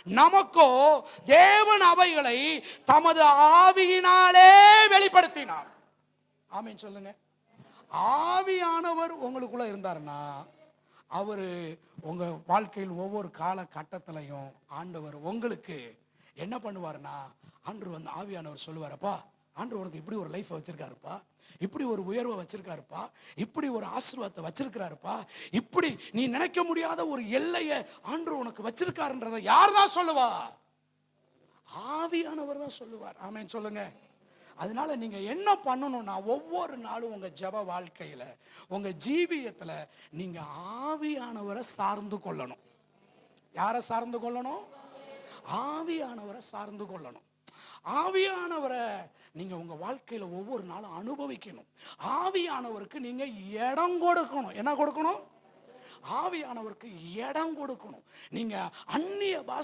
நமக்கோ தேவன் அவைகளை தமது ஆவியினாலே வெளிப்படுத்தினார். ஆமென் சொல்லுங்க. ஆவியானவர் உங்களுக்குள்ள இருந்தாருன்னா அவரு உங்க வாழ்க்கையில் ஒவ்வொரு காலகட்டத்திலையும் ஆண்டவர் உங்களுக்கு என்ன பண்ணுவாருன்னா, ஆண்டவர் ஆவியானவர் சொல்லுவாரப்பா, ஆண்டவர் உனக்கு இப்படி ஒரு லைஃப் வச்சிருக்காருப்பா, இப்படி ஒரு உயர்வை வச்சிருக்காருப்பா, இப்படி ஒரு ஆசீர்வாதத்தை வச்சிருக்காருப்பா, இப்படி நீ நினைக்க முடியாத ஒரு எல்லையை ஆண்டவர் உனக்கு வச்சிருக்காருன்றதை யார் தான் சொல்லுவா? ஆவியானவர் தான் சொல்லுவார். ஆமென் சொல்லுங்க. அதனால நீங்க என்ன பண்ணணும்னா, ஒவ்வொரு நாளும் உங்க ஜெப வாழ்க்கையில உங்க ஜீவியத்துல நீங்க ஆவியானவரை சார்ந்து கொள்ளணும். யாரை சார்ந்து கொள்ளணும்? ஆவியானவரை சார்ந்து கொள்ளணும். ஆவியானவரை நீங்க உங்க வாழ்க்கையில ஒவ்வொரு நாளும் அனுபவிக்கணும். ஆவியானவருக்கு நீங்க இடம் கொடுக்கணும். என்ன கொடுக்கணும்? ஆவியானவருக்கு இடம் கொடுக்கணும். நீங்க அந்நிய